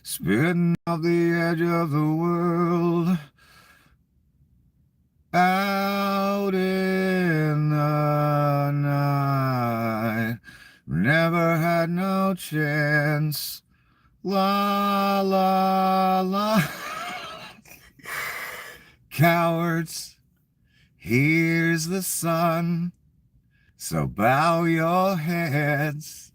spitting off the edge of the world, out in the night. Never had no chance. La la la. Cowards, here's the sun. So bow your heads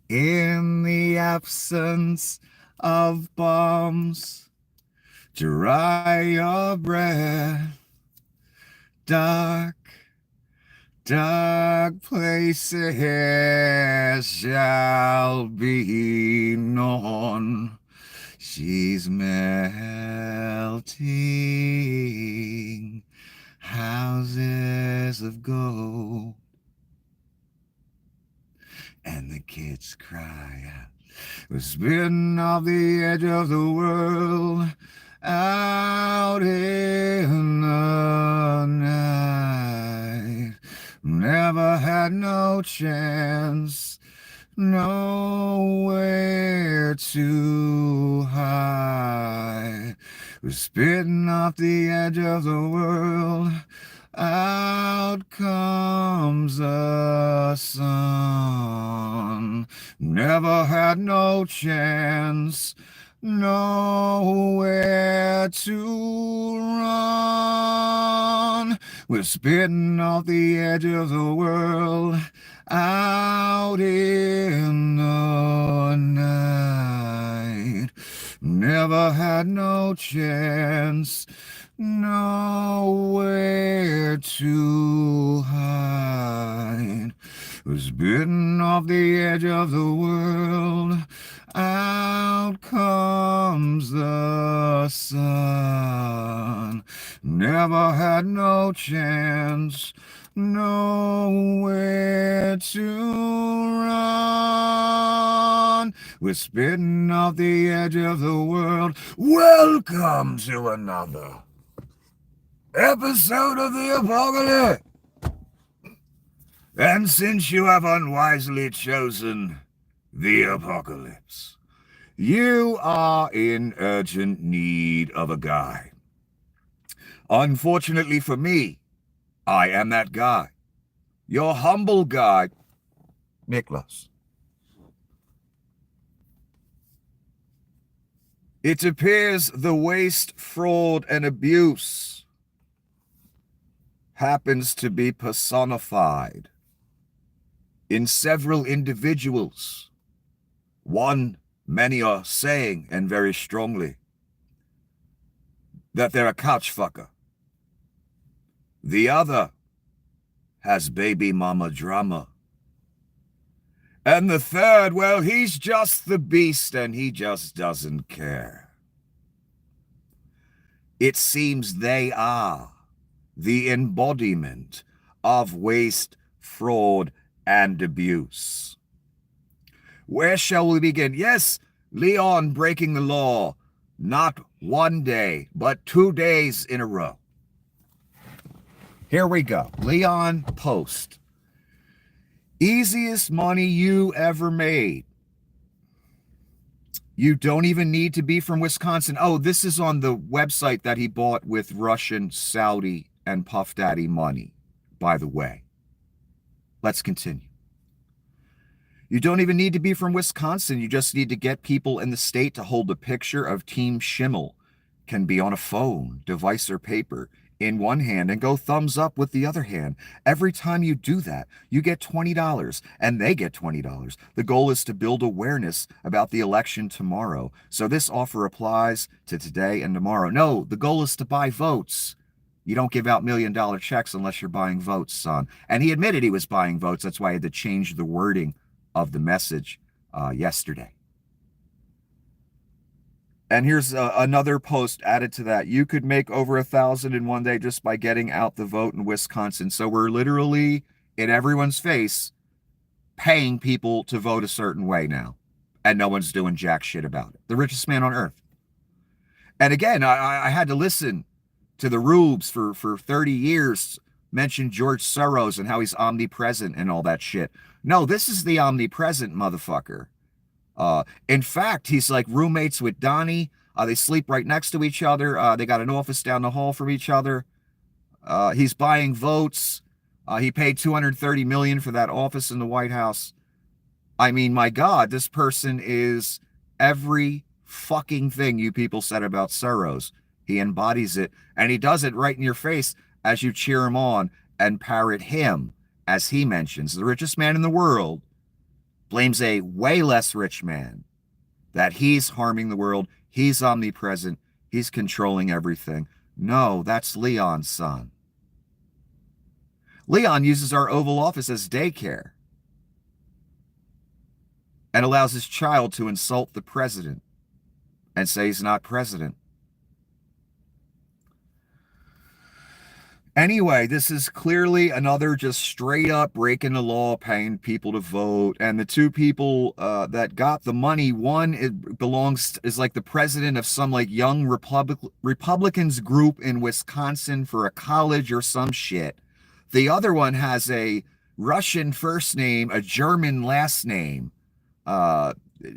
in the absence of bombs. Dry your breath. Dark, dark places shall be known. She's melting houses of gold. And the kids cry out, we're spitting off the edge of the world, out in the night. Never had no chance, nowhere to hide. We're spitting off the edge of the world, out comes the sun. Never had no chance, nowhere to run. We're spitting off the edge of the world, out in the night. Never had no chance, nowhere to hide. Was bitten off the edge of the world, out comes the sun. Never had no chance, nowhere to run. We're spitting off the edge of the world. Welcome to another episode of the Apocalypse. And since you have unwisely chosen the apocalypse, you are in urgent need of a guide. Unfortunately for me, I am that guy. Your humble guide, Nicholas. It appears the waste, fraud, and abuse happens to be personified in several individuals. One, many are saying, and very strongly, that they're a couch fucker. The other has baby mama drama. And the third, well, he's just the beast and he just doesn't care. It seems they are the embodiment of waste, fraud, and abuse. Where shall we begin? Yes, Leon breaking the law, not one day, but 2 days in a row. Here we go. Leon post. Easiest money you ever made. You don't even need to be from Wisconsin. Oh, this is on the website that he bought with Russian, Saudi, and Puff Daddy money, by the way. Let's continue. You don't even need to be from Wisconsin. You just need to get people in the state to hold a picture of Team Schimmel. Can be on a phone, device, or paper in one hand and go thumbs up with the other hand. Every time you do that, you get $20 and they get $20. The goal is to build awareness about the election tomorrow. So this offer applies to today and tomorrow. No, the goal is to buy votes. You don't give out $1 million checks unless you're buying votes, son. And he admitted he was buying votes. That's why he had to change the wording of the message yesterday. And here's another post added to that. You could make over 1,000 in one day just by getting out the vote in Wisconsin. So we're literally in everyone's face paying people to vote a certain way now. And no one's doing jack shit about it. The richest man on earth. And again, I had to listen to the rubes for 30 years mention George Soros and how he's omnipresent and all that shit. No, this is the omnipresent motherfucker. In fact, he's like roommates with Donnie. They sleep right next to each other. They got an office down the hall from each other. He's buying votes. He paid $230 million for that office in the White House. I mean, my God, this person is every fucking thing you people said about Soros. He embodies it, and he does it right in your face as you cheer him on and parrot him, as he mentions, the richest man in the world, blames a way less rich man, that he's harming the world, he's omnipresent, he's controlling everything. No, that's Leon's son. Leon uses our Oval Office as daycare and allows his child to insult the president and say he's not president. Anyway, this is clearly another just straight up breaking the law, paying people to vote. And the two people that got the money, one is like the president of some like young Republicans group in Wisconsin for a college or some shit. The other one has a Russian first name, a German last name.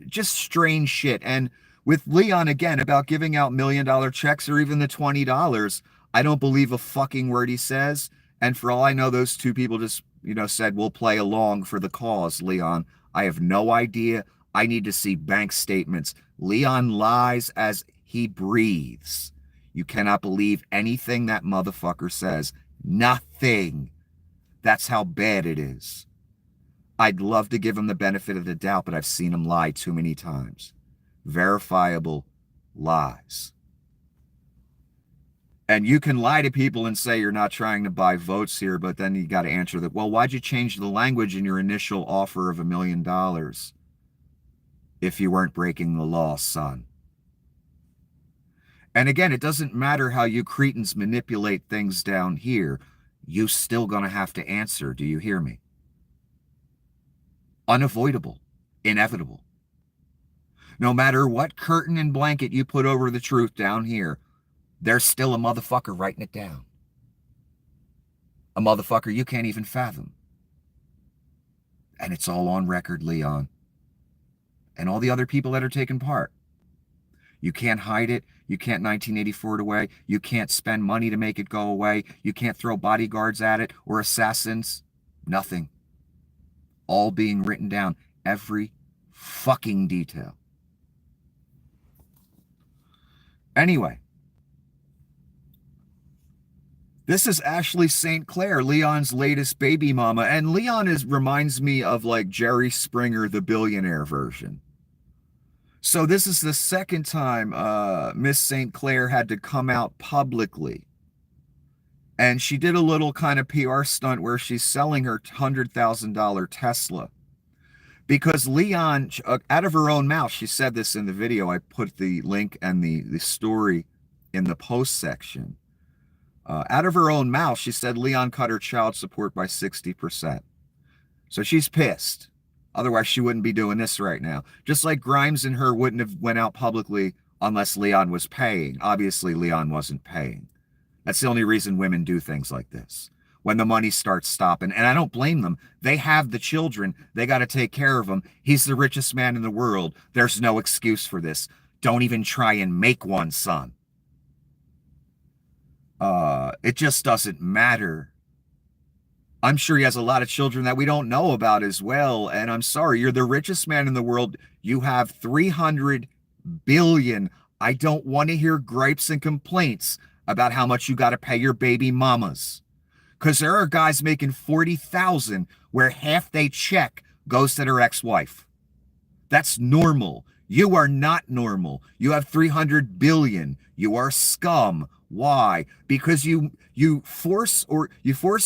Just strange shit. And with Leon, again, about giving out $1 million checks or even the $20, I don't believe a fucking word he says. And for all I know, those two people just, said, we'll play along for the cause, Leon. I have no idea. I need to see bank statements. Leon lies as he breathes. You cannot believe anything that motherfucker says. Nothing. That's how bad it is. I'd love to give him the benefit of the doubt, but I've seen him lie too many times. Verifiable lies. And you can lie to people and say you're not trying to buy votes here, but then you got to answer that, well, why'd you change the language in your initial offer of $1 million if you weren't breaking the law, son? And again, it doesn't matter how you cretins manipulate things down here. You still going to have to answer. Do you hear me? Unavoidable. Inevitable. No matter what curtain and blanket you put over the truth down here, there's still a motherfucker writing it down. A motherfucker you can't even fathom. And it's all on record, Leon. And all the other people that are taking part. You can't hide it. You can't 1984 it away. You can't spend money to make it go away. You can't throw bodyguards at it or assassins. Nothing. All being written down. Every fucking detail. Anyway. This is Ashley St. Clair, Leon's latest baby mama. And Leon reminds me of like Jerry Springer, the billionaire version. So this is the second time Miss St. Clair had to come out publicly. And she did a little kind of PR stunt where she's selling her $100,000 Tesla. Because Leon, out of her own mouth, she said this in the video. I put the link and the story in the post section. Out of her own mouth, she said Leon cut her child support by 60%. So she's pissed. Otherwise, she wouldn't be doing this right now. Just like Grimes and her wouldn't have went out publicly unless Leon was paying. Obviously, Leon wasn't paying. That's the only reason women do things like this. When the money starts stopping. And I don't blame them. They have the children. They got to take care of them. He's the richest man in the world. There's no excuse for this. Don't even try and make one, son. It just doesn't matter. I'm sure he has a lot of children that we don't know about as well. And I'm sorry, you're the richest man in the world. You have 300 billion. I don't want to hear gripes and complaints about how much you got to pay your baby mamas. Because there are guys making 40,000 where half they check goes to their ex-wife. That's normal. You are not normal. You have 300 billion. You are scum. Why? Because you force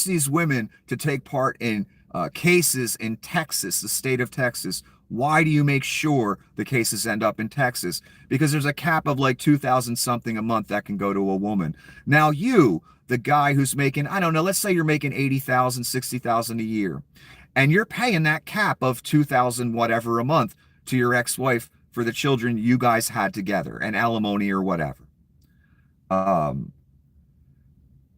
these women to take part in cases in Texas, the state of Texas. Why do you make sure the cases end up in Texas? Because there's a cap of like 2,000 something a month that can go to a woman. Now you, the guy who's making, I don't know, let's say you're making 80,000, 60,000 a year, and you're paying that cap of 2,000 whatever a month to your ex-wife for the children you guys had together, and alimony or whatever.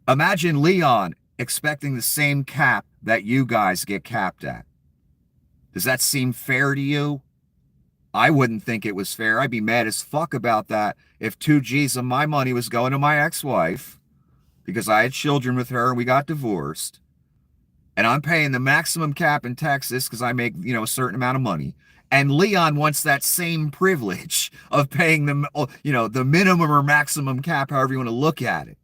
Imagine Leon expecting the same cap that you guys get capped at. Does that seem fair to you? I wouldn't think it was fair. I'd be mad as fuck about that if 2 G's of my money was going to my ex-wife because I had children with her and we got divorced. And I'm paying the maximum cap in Texas because I make, a certain amount of money. And Leon wants that same privilege of paying the minimum or maximum cap, however you want to look at it.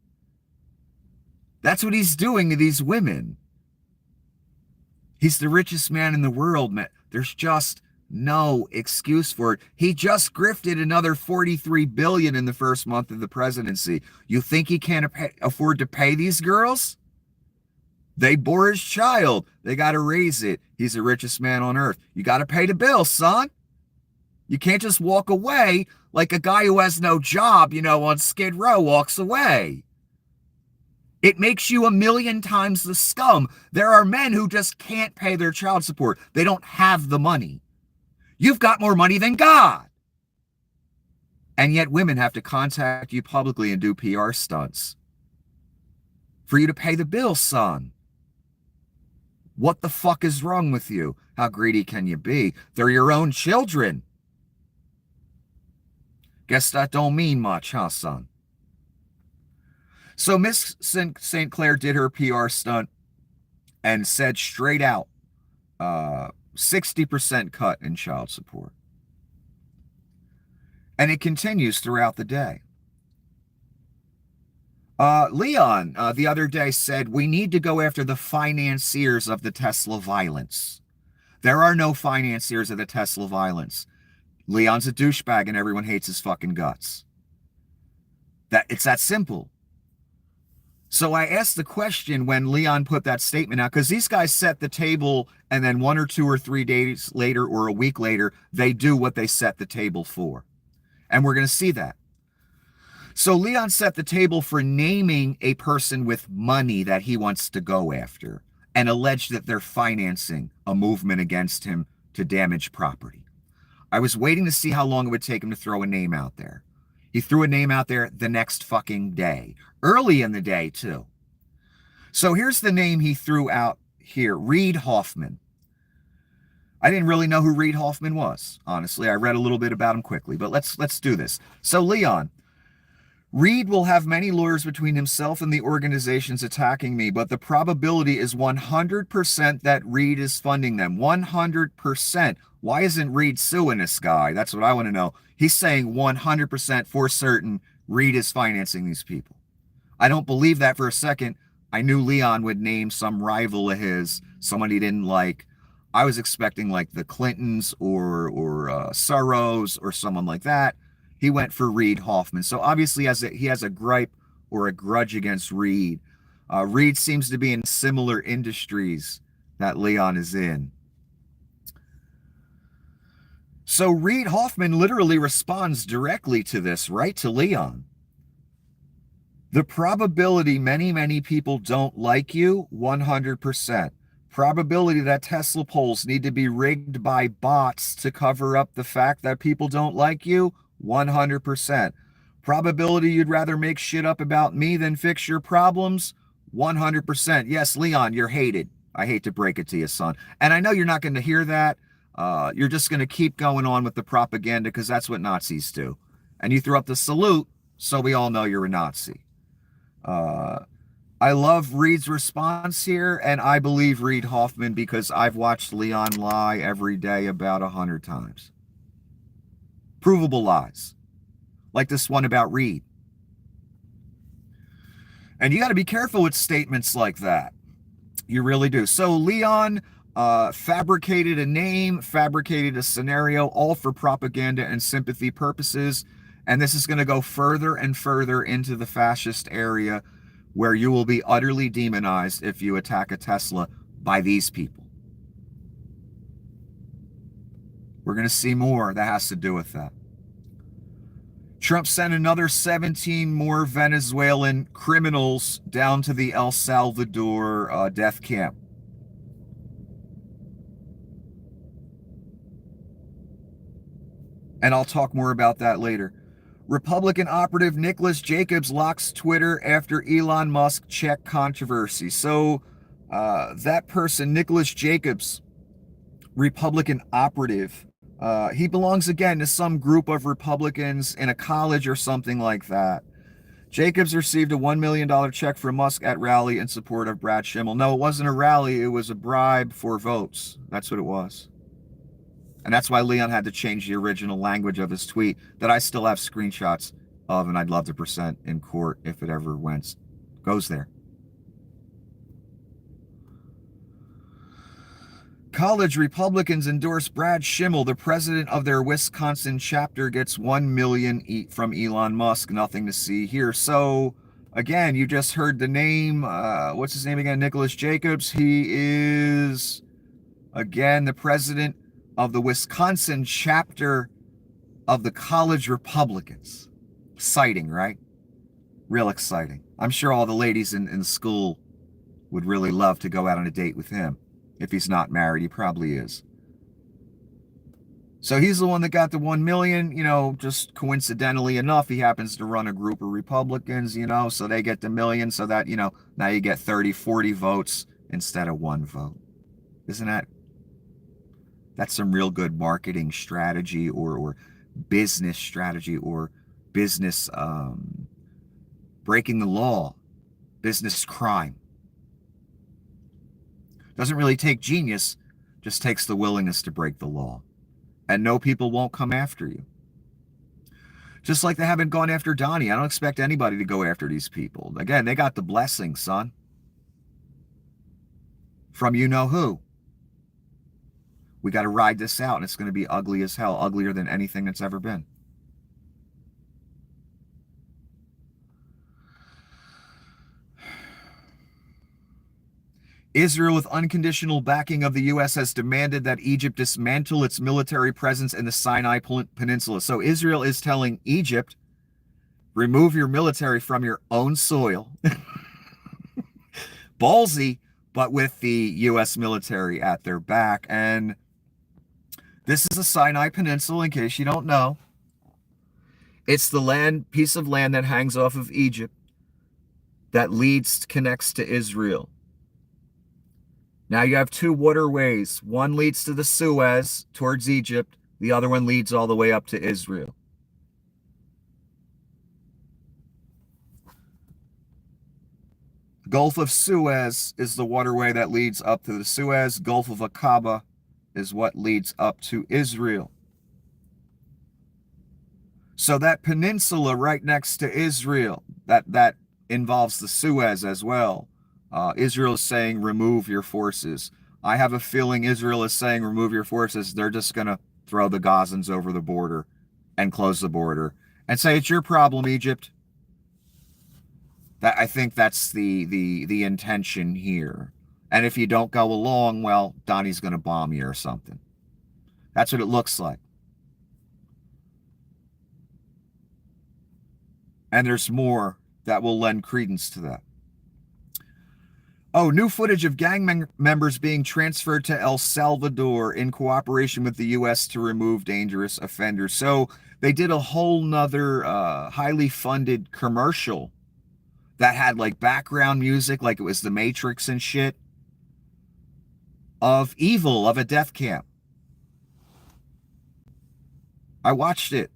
That's what he's doing to these women. He's the richest man in the world, man. There's just no excuse for it. He just grifted another $43 billion in the first month of the presidency. You think he can't afford to pay these girls? They bore his child. They got to raise it. He's the richest man on earth. You got to pay the bill, son. You can't just walk away like a guy who has no job, on Skid Row walks away. It makes you a million times the scum. There are men who just can't pay their child support. They don't have the money. You've got more money than God. And yet women have to contact you publicly and do PR stunts for you to pay the bill, son. What the fuck is wrong with you? How greedy can you be? They're your own children. Guess that don't mean much, huh, son? So Miss St. Clair did her PR stunt and said straight out, 60% cut in child support. And it continues throughout the day. Leon, the other day said, we need to go after the financiers of the Tesla violence. There are no financiers of the Tesla violence. Leon's a douchebag and everyone hates his fucking guts. It's that simple. So I asked the question when Leon put that statement out, because these guys set the table and then 1 or 2 or 3 days later or a week later, they do what they set the table for. And we're going to see that. So Leon set the table for naming a person with money that he wants to go after and alleged that they're financing a movement against him to damage property. I was waiting to see how long it would take him to throw a name out there. He threw a name out there the next fucking day. Early in the day, too. So here's the name he threw out here. Reid Hoffman. I didn't really know who Reid Hoffman was, honestly. I read a little bit about him quickly, but let's do this. So Leon, Reid will have many lawyers between himself and the organizations attacking me, but the probability is 100% that Reid is funding them. 100%. Why isn't Reid suing this guy? That's what I want to know. He's saying 100% for certain Reid is financing these people. I don't believe that for a second. I knew Leon would name some rival of his, someone he didn't like. I was expecting like the Clintons or Soros or someone like that. He went for Reid Hoffman. So obviously he has a gripe or a grudge against Reid. Reid seems to be in similar industries that Leon is in. So Reid Hoffman literally responds directly to this, right to Leon. The probability many people don't like you, 100%. Probability that Tesla polls need to be rigged by bots to cover up the fact that people don't like you, 100%. Probability you'd rather make shit up about me than fix your problems, 100%. Yes, Leon, you're hated. I hate to break it to you, son. And I know you're not going to hear that. You're just going to keep going on with the propaganda because that's what Nazis do. And you throw up the salute, so we all know you're a Nazi. I love Reid's response here, and I believe Reid Hoffman because I've watched Leon lie every day about 100 times. Provable lies. Like this one about Reid. And you got to be careful with statements like that. You really do. So Leon fabricated a name, fabricated a scenario, all for propaganda and sympathy purposes. And this is going to go further and further into the fascist area where you will be utterly demonized if you attack a Tesla by these people. We're going to see more that has to do with that. Trump sent another 17 more Venezuelan criminals down to the El Salvador death camp. And I'll talk more about that later. Republican operative Nicholas Jacobs locks Twitter after Elon Musk check controversy. So that person, Nicholas Jacobs, Republican operative, He belongs again to some group of Republicans in a college or something like that. Jacobs received a $1 million check from Musk at rally in support of Brad Schimmel. No, it wasn't a rally. It was a bribe for votes. That's what it was. And that's why Leon had to change the original language of his tweet that I still have screenshots of, and I'd love to present in court if it ever goes there. College Republicans endorse Brad Schimmel. The president of their Wisconsin chapter gets $1 million from Elon Musk. Nothing to see here. So, again, you just heard the name. What's his name again? Nicholas Jacobs. He is, again, the president of the Wisconsin chapter of the College Republicans. Exciting, right? Real exciting. I'm sure all the ladies in the school would really love to go out on a date with him. If he's not married, he probably is. So he's the one that got the 1 million, just coincidentally enough, he happens to run a group of Republicans, so they get the million so that, now you get 30, 40 votes instead of one vote. Isn't that's some real good marketing strategy or business strategy or business breaking the law, business crime. Doesn't really take genius, just takes the willingness to break the law. And no, people won't come after you. Just like they haven't gone after Donnie. I don't expect anybody to go after these people. Again, they got the blessing, son. From you-know-who. We got to ride this out, and it's going to be ugly as hell. Uglier than anything that's ever been. Israel, with unconditional backing of the U.S., has demanded that Egypt dismantle its military presence in the Sinai Peninsula. So Israel is telling Egypt, remove your military from your own soil. Ballsy, but with the U.S. military at their back. And this is the Sinai Peninsula, in case you don't know. It's the piece of land that hangs off of Egypt that connects to Israel. Now you have two waterways. One leads to the Suez towards Egypt. The other one leads all the way up to Israel. Gulf of Suez is the waterway that leads up to the Suez. Gulf of Aqaba is what leads up to Israel. So that peninsula right next to Israel, that involves the Suez as well. Israel is saying, remove your forces. I have a feeling Israel is saying, remove your forces. They're just going to throw the Gazans over the border and close the border and say, it's your problem, Egypt. I think that's the intention here. And if you don't go along, well, Donnie's going to bomb you or something. That's what it looks like. And there's more that will lend credence to that. Oh, new footage of gang members being transferred to El Salvador in cooperation with the U.S. to remove dangerous offenders. So they did a whole nother highly funded commercial that had like background music, like it was The Matrix and shit, of evil, of a death camp. I watched it.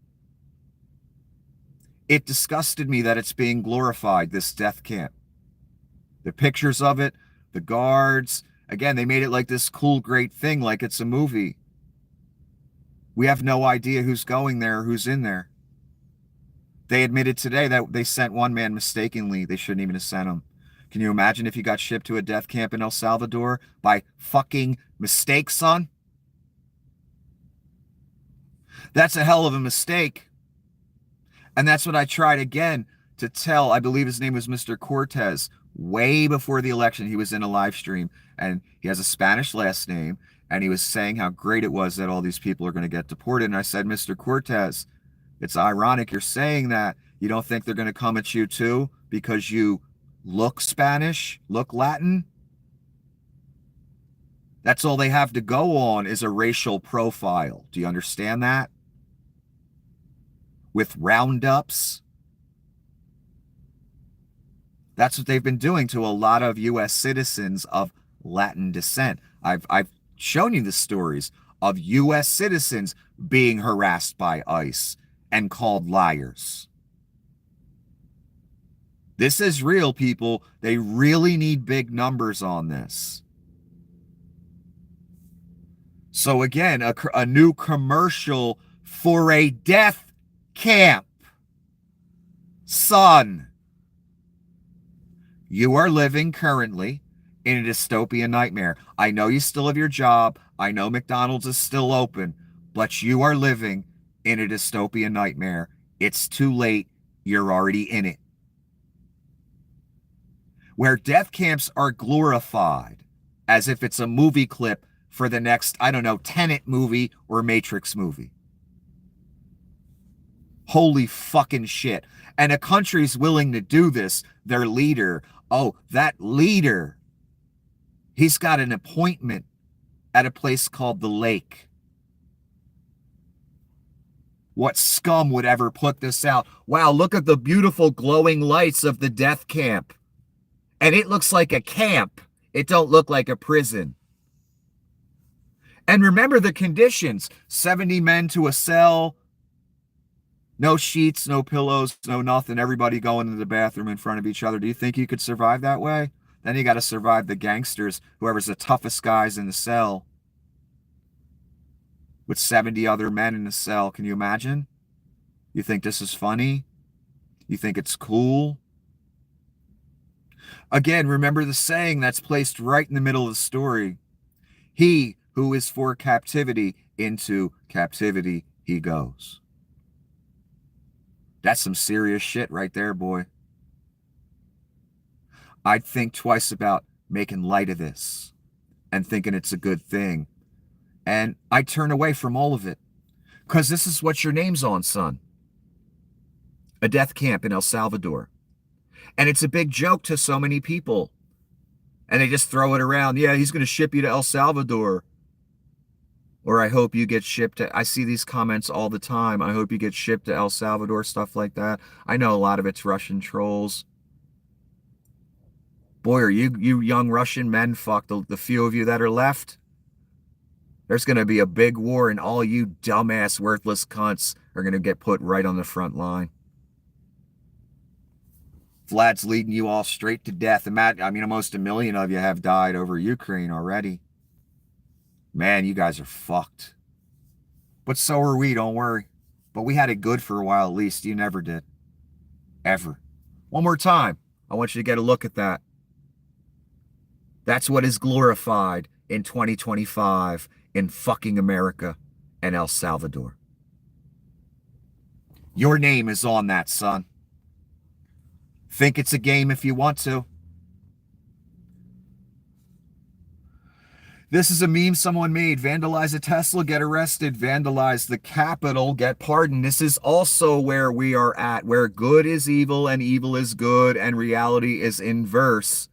It disgusted me that it's being glorified, this death camp. The pictures of it, the guards. Again, they made it like this cool, great thing, like it's a movie. We have no idea who's going there, who's in there. They admitted today that they sent one man mistakenly. They shouldn't even have sent him. Can you imagine if you got shipped to a death camp in El Salvador by fucking mistake, son? That's a hell of a mistake. And that's what I tried again to tell, I believe his name was Mr. Cortez, way before the election. He was in a live stream, and he has a Spanish last name, and he was saying how great it was that all these people are going to get deported. And I said, Mr. Cortez, it's ironic you're saying that. You don't think they're going to come at you too because you look Spanish, look Latin? That's all they have to go on is a racial profile. Do you understand that? With roundups. That's what they've been doing to a lot of U.S. citizens of Latin descent. I've shown you the stories of U.S. citizens being harassed by ICE and called liars. This is real, people. They really need big numbers on this. So again, a new commercial for a death camp. Son, you are living currently in a dystopian nightmare. I know you still have your job. I know McDonald's is still open, but you are living in a dystopian nightmare. It's too late. You're already in it. Where death camps are glorified as if it's a movie clip for the next, I don't know, Tenet movie or Matrix movie. Holy fucking shit. And a country's willing to do this. Their leader, oh, that leader, he's got an appointment at a place called The Lake. What scum would ever put this out? Wow, look at the beautiful glowing lights of the death camp. And it looks like a camp. It don't look like a prison. And remember the conditions. 70 men to a cell. No sheets, no pillows, no nothing. Everybody going to the bathroom in front of each other. Do you think you could survive that way? Then you got to survive the gangsters, whoever's the toughest guys in the cell. With 70 other men in the cell. Can you imagine? You think this is funny? You think it's cool? Again, remember the saying that's placed right in the middle of the story. He who is for captivity, into captivity he goes. That's some serious shit right there, boy. I'd think twice about making light of this and thinking it's a good thing. And I turn away from all of it because this is what your name's on, son. A death camp in El Salvador. And it's a big joke to so many people. And they just throw it around. Yeah, he's going to ship you to El Salvador. Or I hope you get shipped to, I see these comments all the time. I hope you get shipped to El Salvador, stuff like that. I know a lot of it's Russian trolls. Boy, are you young Russian men, fuck, the few of you that are left. There's going to be a big war and all you dumbass, worthless cunts are going to get put right on the front line. Vlad's leading you all straight to death. I mean, almost 1 million of you have died over Ukraine already. Man, you guys are fucked. But so are we, don't worry. But we had it good for a while at least. You never did. Ever. One more time. I want you to get a look at that. That's what is glorified in 2025 in fucking America and El Salvador. Your name is on that, son. Think it's a game if you want to. This is a meme someone made. Vandalize a Tesla, get arrested. Vandalize the Capitol, get pardoned. This is also where we are at, where good is evil and evil is good and reality is inverse.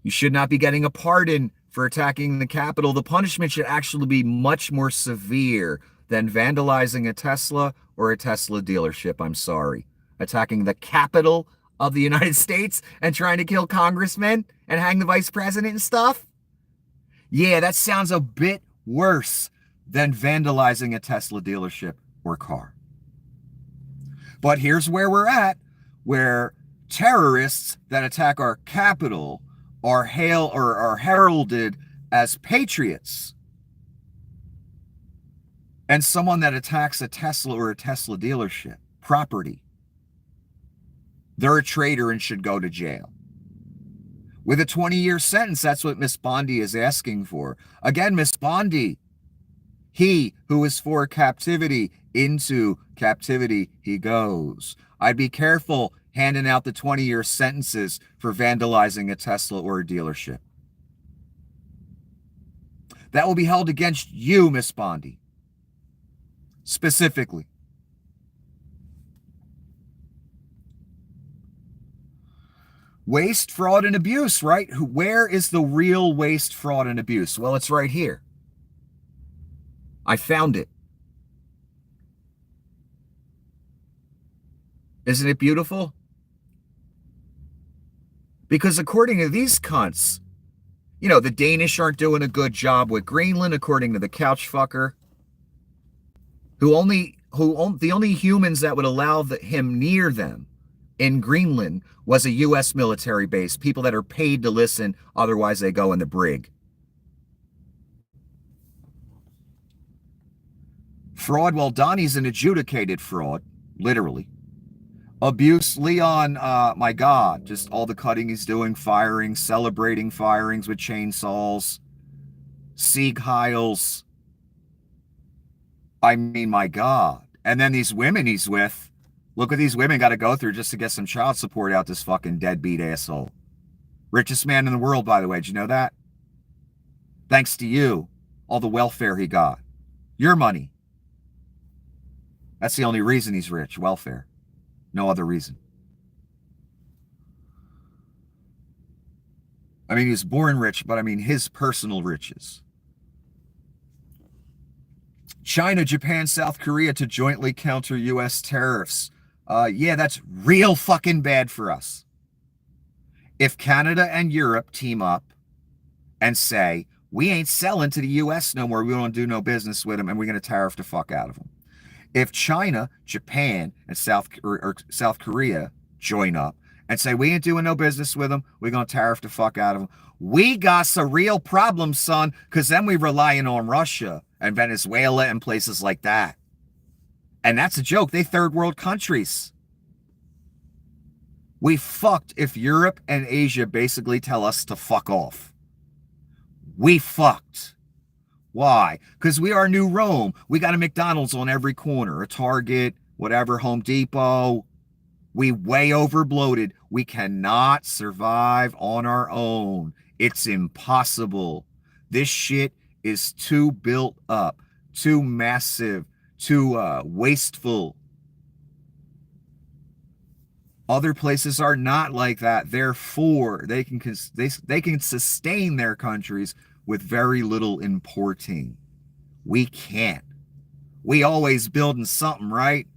You should not be getting a pardon for attacking the Capitol. The punishment should actually be much more severe than vandalizing a Tesla or a Tesla dealership. I'm sorry. Attacking the Capitol of the United States and trying to kill congressmen and hang the vice president and stuff? Yeah, that sounds a bit worse than vandalizing a Tesla dealership or car. But here's where we're at, where terrorists that attack our Capitol are heralded as patriots. And someone that attacks a Tesla or a Tesla dealership property, they're a traitor and should go to jail. With a 20-year sentence, that's what Miss Bondi is asking for. Again, Miss Bondi, he who is for captivity, into captivity he goes. I'd be careful handing out the 20-year sentences for vandalizing a Tesla or a dealership. That will be held against you, Miss Bondi. Specifically. Waste, fraud, and abuse, right? Where is the real waste, fraud, and abuse? Well, it's right here. I found it. Isn't it beautiful? Because according to these cunts, You know, the Danish aren't doing a good job with Greenland, according to the couch fucker, the only humans that would allow him near them in Greenland was a U.S. military base, people that are paid to listen, otherwise they go in the brig. Fraud, well, Donnie's an adjudicated fraud, literally. Abuse, Leon, my God, just all the cutting he's doing, firing, celebrating firings with chainsaws, Sieg Heils. I mean, my God. And then these women he's with, look what these women got to go through just to get some child support out this fucking deadbeat asshole. Richest man in the world, by the way. Did you know that? Thanks to you, all the welfare he got. Your money. That's the only reason he's rich, welfare. No other reason. I mean, he was born rich, but I mean his personal riches. China, Japan, South Korea to jointly counter U.S. tariffs. Yeah, that's real fucking bad for us. If Canada and Europe team up and say, we ain't selling to the U.S. no more, we don't do no business with them, and we're going to tariff the fuck out of them. If China, Japan, and South Korea join up and say, we ain't doing no business with them, we're going to tariff the fuck out of them, we got some real problems, son, because then we're relying on Russia and Venezuela and places like that. And that's a joke. They third world countries. We fucked if Europe and Asia basically tell us to fuck off. We fucked. Why? Because we are New Rome. We got a McDonald's on every corner, a Target, whatever, Home Depot. We way over bloated. We cannot survive on our own. It's impossible. This shit is too built up, too massive, too wasteful. Other places are not like that. Therefore, they can sustain their countries with very little importing. We can't. We always building something, right?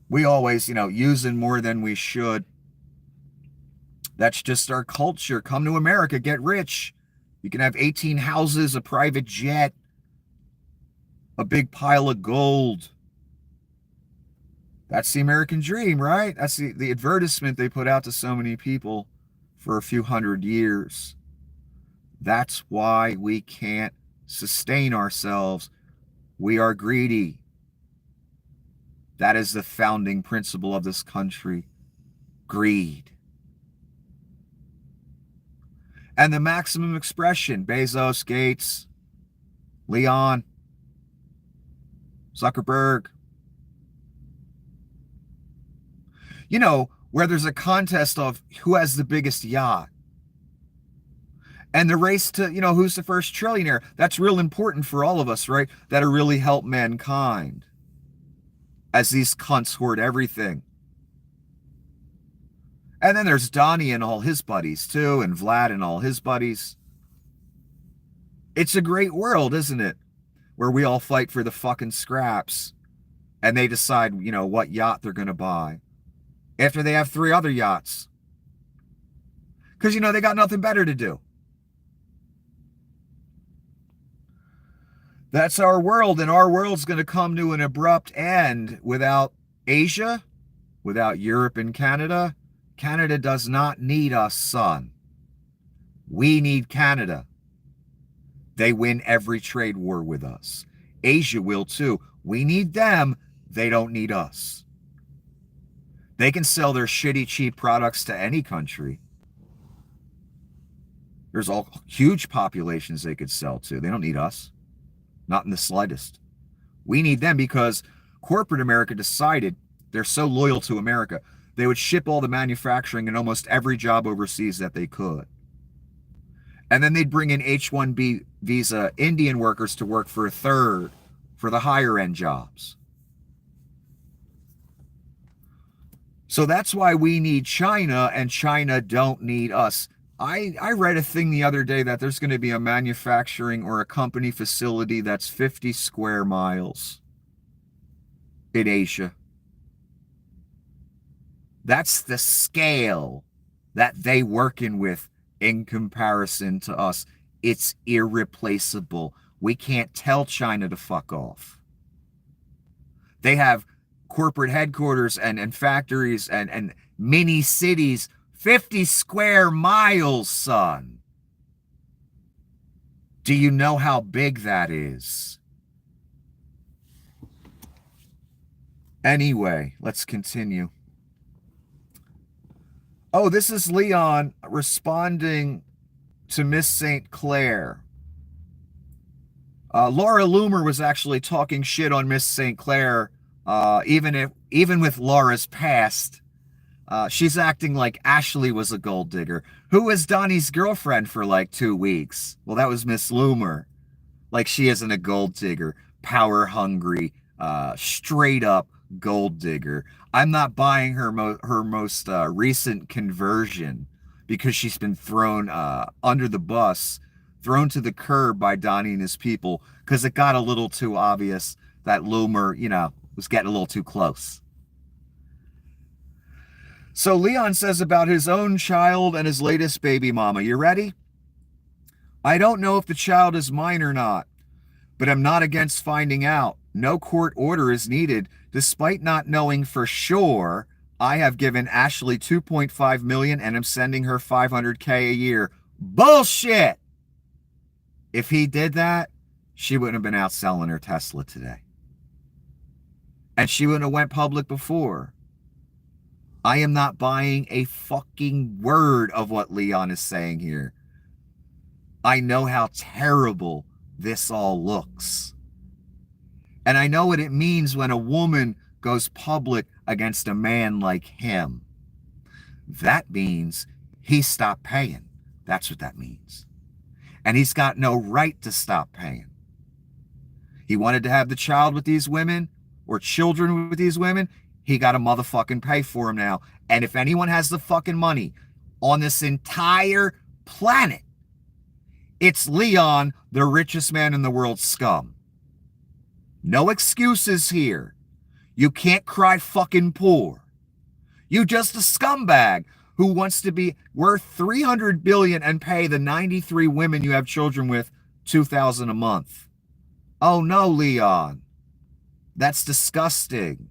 We always, using more than we should. That's just our culture. Come to America, get rich. You can have 18 houses, a private jet, a big pile of gold. That's the American dream, right? That's the advertisement they put out to so many people for a few hundred years. That's why we can't sustain ourselves. We are greedy. That is the founding principle of this country. Greed. And the maximum expression, Bezos, Gates, Leon, Zuckerberg. Where there's a contest of who has the biggest yacht. And the race to, who's the first trillionaire. That's real important for all of us, right? That'll really help mankind. As these cunts hoard everything. And then there's Donnie and all his buddies, too, and Vlad and all his buddies. It's a great world, isn't it? Where we all fight for the fucking scraps. And they decide, what yacht they're going to buy. After they have 3 other yachts. Because, they got nothing better to do. That's our world, and our world's going to come to an abrupt end without Asia, without Europe and Canada. Canada does not need us, son. We need Canada. They win every trade war with us. Asia will too. We need them. They don't need us. They can sell their shitty, cheap products to any country. There's all huge populations they could sell to. They don't need us. Not in the slightest. We need them because corporate America decided they're so loyal to America, they would ship all the manufacturing and almost every job overseas that they could. And then they'd bring in H-1B visa Indian workers to work for a third for the higher end jobs. So that's why we need China and China don't need us. I read a thing the other day that there's going to be a manufacturing or a company facility that's 50 square miles in Asia. That's the scale that they working with in comparison to us. It's irreplaceable. We can't tell China to fuck off. They have corporate headquarters and factories and mini cities, 50 square miles, son. Do you know how big that is? Anyway, let's continue. Oh, this is Leon responding to Miss St. Clair. Laura Loomer was actually talking shit on Miss St. Clair, even with Laura's past. She's acting like Ashley was a gold digger. Who was Donnie's girlfriend for like 2 weeks? Well, that was Miss Loomer. Like she isn't a gold digger, power hungry, straight up gold digger. I'm not buying her most recent conversion because she's been thrown under the bus, thrown to the curb by Donnie and his people because it got a little too obvious that Loomer, was getting a little too close. So Leon says about his own child and his latest baby mama. You ready? I don't know if the child is mine or not, but I'm not against finding out. No court order is needed. Despite not knowing for sure, I have given Ashley $2.5 million and I'm sending her $500K a year. Bullshit! If he did that, she wouldn't have been out selling her Tesla today. And she wouldn't have went public before. I am not buying a fucking word of what Leon is saying here. I know how terrible this all looks. And I know what it means when a woman goes public against a man like him. That means he stopped paying. That's what that means. And he's got no right to stop paying. He wanted to have the child with these women or children with these women. He got to motherfucking pay for him now. And if anyone has the fucking money on this entire planet, it's Leon, the richest man in the world scum. No excuses here. You can't cry fucking poor. You just a scumbag who wants to be worth $300 billion and pay the 93 women you have children with $2,000 a month. Oh no, Leon. That's disgusting.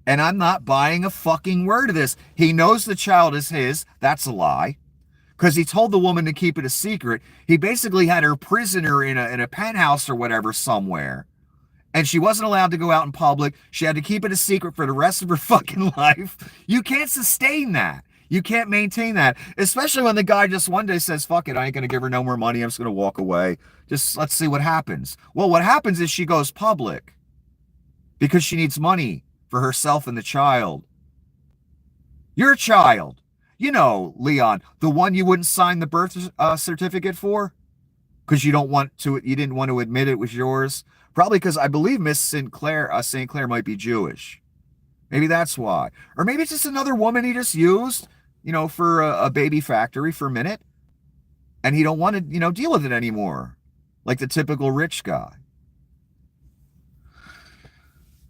And I'm not buying a fucking word of this. He knows the child is his. That's a lie. Because he told the woman to keep it a secret. He basically had her prisoner in a penthouse or whatever somewhere. And she wasn't allowed to go out in public. She had to keep it a secret for the rest of her fucking life. You can't sustain that. You can't maintain that. Especially when the guy just one day says, fuck it, I ain't going to give her no more money. I'm just going to walk away. Just let's see what happens. Well, what happens is she goes public. Because she needs money for herself and the child. Your child. You know, Leon, the one you wouldn't sign the birth certificate for? Because you didn't want to admit it was yours? Probably because I believe Miss St. Clair might be Jewish. Maybe that's why. Or maybe it's just another woman he just used, for a baby factory for a minute. And he don't want to, deal with it anymore. Like the typical rich guy.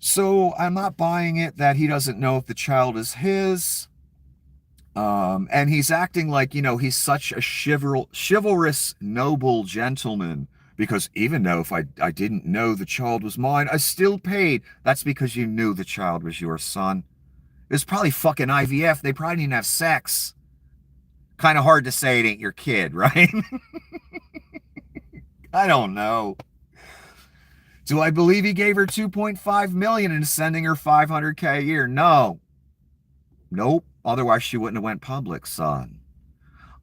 So I'm not buying it that he doesn't know if the child is his. And he's acting like, he's such a chivalrous, noble gentleman. Because even though if I didn't know the child was mine, I still paid. That's because you knew the child was your son. It was probably fucking IVF. They probably didn't have sex. Kind of hard to say it ain't your kid, right? I don't know. Do I believe he gave her $2.5 million and is sending her $500K a year? No. Nope. Otherwise, she wouldn't have went public, son.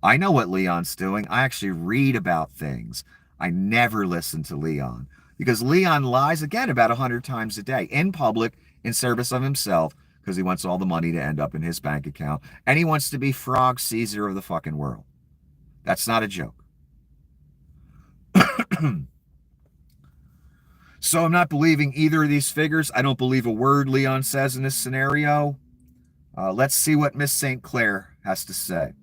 I know what Leon's doing. I actually read about things. I never listen to Leon because Leon lies again about 100 times a day in public in service of himself because he wants all the money to end up in his bank account and he wants to be Frog Caesar of the fucking world. That's not a joke. So I'm not believing either of these figures. I don't believe a word Leon says in this scenario. Let's see what Miss St. Clair has to say.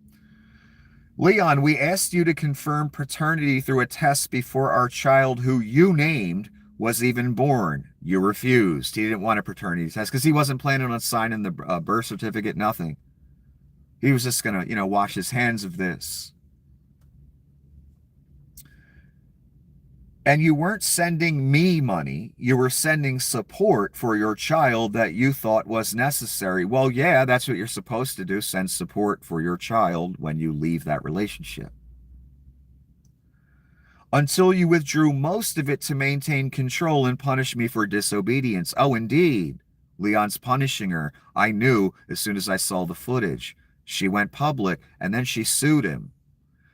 Leon, we asked you to confirm paternity through a test before our child, who you named, was even born. You refused. He didn't want a paternity test because he wasn't planning on signing the birth certificate, nothing. He was just going to, wash his hands of this. And you weren't sending me money. You were sending support for your child that you thought was necessary. Well, yeah, that's what you're supposed to do. Send support for your child when you leave that relationship. Until you withdrew most of it to maintain control and punish me for disobedience. Oh, indeed. Leon's punishing her. I knew as soon as I saw the footage. She went public and then she sued him.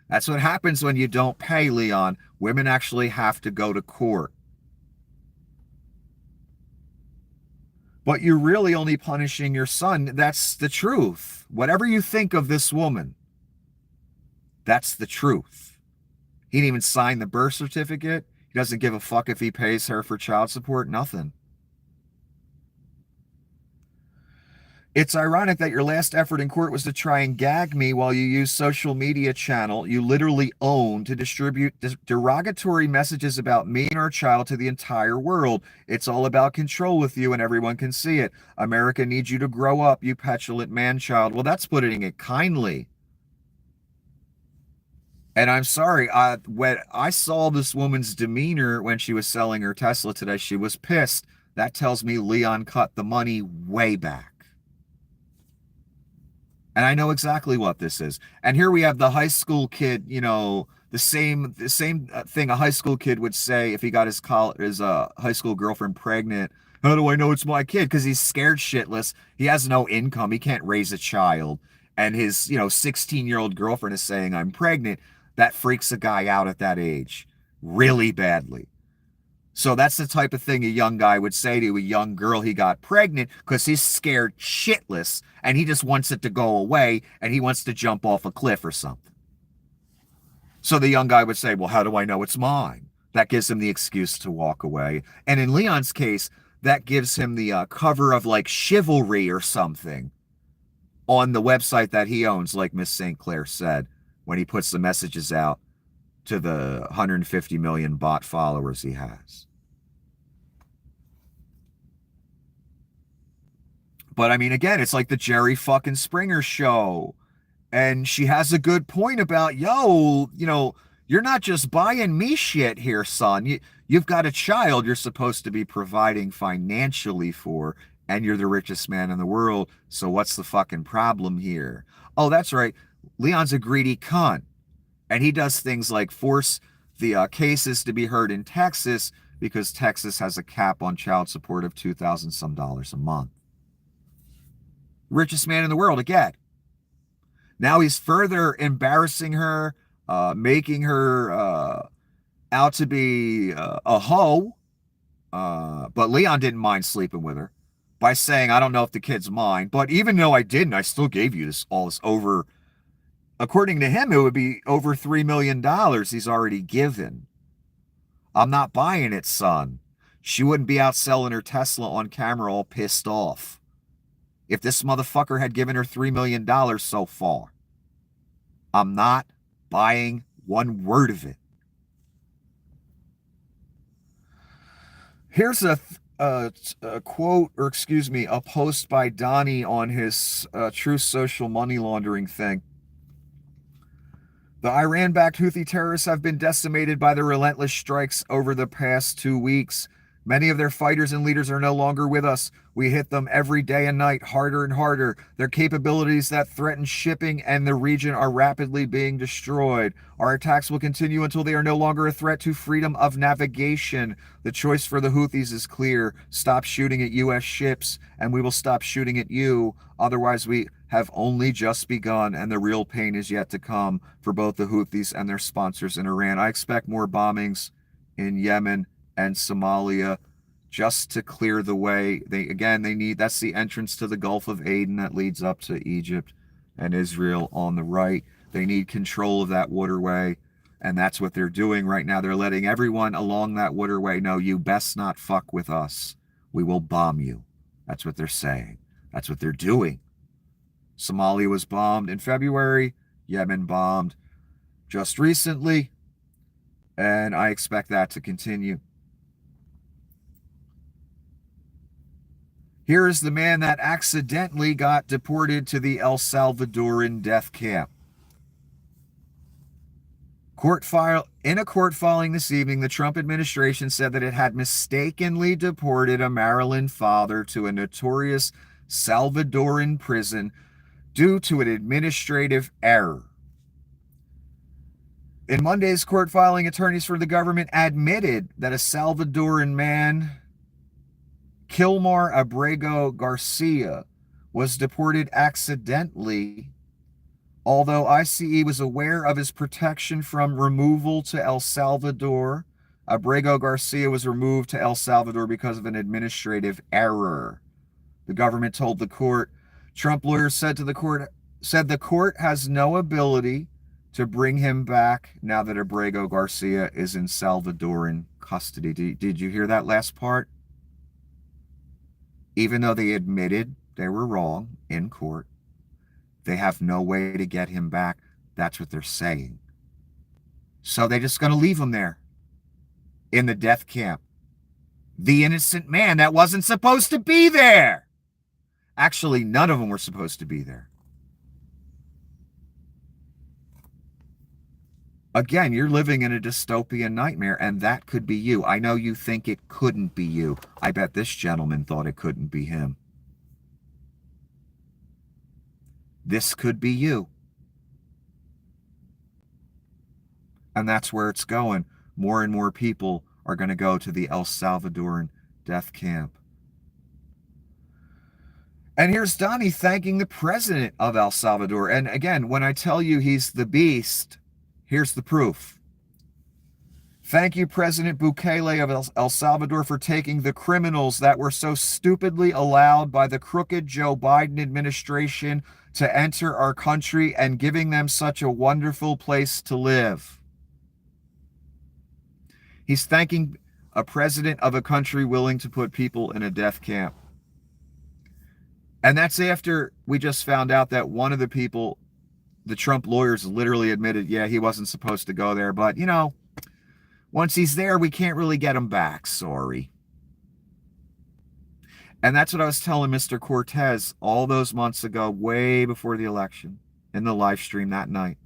That's what happens when you don't pay, Leon. Women actually have to go to court. But you're really only punishing your son. That's the truth. Whatever you think of this woman, that's the truth. He didn't even sign the birth certificate. He doesn't give a fuck if he pays her for child support. Nothing. It's ironic that your last effort in court was to try and gag me while you use social media channel you literally own to distribute derogatory messages about me and our child to the entire world. It's all about control with you and everyone can see it. America needs you to grow up, you petulant man-child. Well, that's putting it kindly. And I'm sorry, when I saw this woman's demeanor when she was selling her Tesla today, she was pissed. That tells me Leon cut the money way back. And I know exactly what this is. And here we have the high school kid, the same thing a high school kid would say if he got his high school girlfriend pregnant. How do I know it's my kid? Because he's scared shitless. He has no income. He can't raise a child. And his, 16-year-old girlfriend is saying, I'm pregnant. That freaks a guy out at that age really badly. So that's the type of thing a young guy would say to a young girl he got pregnant because he's scared shitless and he just wants it to go away and he wants to jump off a cliff or something. So the young guy would say, well, how do I know it's mine? That gives him the excuse to walk away. And in Leon's case, that gives him the cover of like Chivalry or something on the website that he owns, like Miss St. Clair said, when he puts the messages out to the 150 million bot followers he has. But I mean, again, it's like the Jerry fucking Springer show. And she has a good point about, you're not just buying me shit here, son. You've got a child you're supposed to be providing financially for, and you're the richest man in the world. So what's the fucking problem here? Oh, that's right. Leon's a greedy cunt. And he does things like force the cases to be heard in Texas because Texas has a cap on child support of $2,000 some a month. Richest man in the world again. Now he's further embarrassing her, making her out to be a hoe. But Leon didn't mind sleeping with her by saying, I don't know if the kid's mine. But even though I didn't, I still gave you all this over. According to him, it would be over $3 million he's already given. I'm not buying it, son. She wouldn't be out selling her Tesla on camera all pissed off if this motherfucker had given her $3 million so far. I'm not buying one word of it. Here's a quote, or excuse me, a post by Donnie on his Truth Social money laundering thing. The Iran-backed Houthi terrorists have been decimated by the relentless strikes over the past 2 weeks. Many of their fighters and leaders are no longer with us. We hit them every day and night, harder and harder. Their capabilities that threaten shipping and the region are rapidly being destroyed. Our attacks will continue until they are no longer a threat to freedom of navigation. The choice for the Houthis is clear. Stop shooting at U.S. ships, and we will stop shooting at you. Otherwise, we have only just begun, and the real pain is yet to come for both the Houthis and their sponsors in Iran. I expect more bombings in Yemen and Somalia just to clear the way. That's the entrance to the Gulf of Aden that leads up to Egypt and Israel on the right. They need control of that waterway, and that's what they're doing right now. They're letting everyone along that waterway know, you best not fuck with us. We will bomb you. That's what they're saying. That's what they're doing. Somalia was bombed in February. Yemen bombed just recently, and I expect that to continue. Here is the man that accidentally got deported to the El Salvadoran death camp. In a court filing this evening, the Trump administration said that it had mistakenly deported a Maryland father to a notorious Salvadoran prison due to an administrative error. In Monday's court filing, attorneys for the government admitted that a Salvadoran man, Kilmar Abrego Garcia, was deported accidentally, although ICE was aware of his protection from removal to El Salvador. Abrego Garcia was removed to El Salvador because of an administrative error. The government told the court. Trump lawyers said the court has no ability to bring him back now that Abrego Garcia is in Salvadoran custody. Did you hear that last part? Even though they admitted they were wrong in court, they have no way to get him back. That's what they're saying. So they're just going to leave him there in the death camp. The innocent man that wasn't supposed to be there. Actually, none of them were supposed to be there. Again, you're living in a dystopian nightmare, and that could be you. I know you think it couldn't be you. I bet this gentleman thought it couldn't be him. This could be you. And that's where it's going. More and more people are going to go to the El Salvadoran death camp. And here's Donnie thanking the president of El Salvador. And again, when I tell you he's the beast, here's the proof. Thank you, President Bukele of El Salvador, for taking the criminals that were so stupidly allowed by the crooked Joe Biden administration to enter our country and giving them such a wonderful place to live. He's thanking a president of a country willing to put people in a death camp. And that's after we just found out that one of the people, the Trump lawyers, literally admitted, yeah, he wasn't supposed to go there. But, you know, once he's there, we can't really get him back. Sorry. And that's what I was telling Mr. Cortez all those months ago, way before the election, in the live stream that night.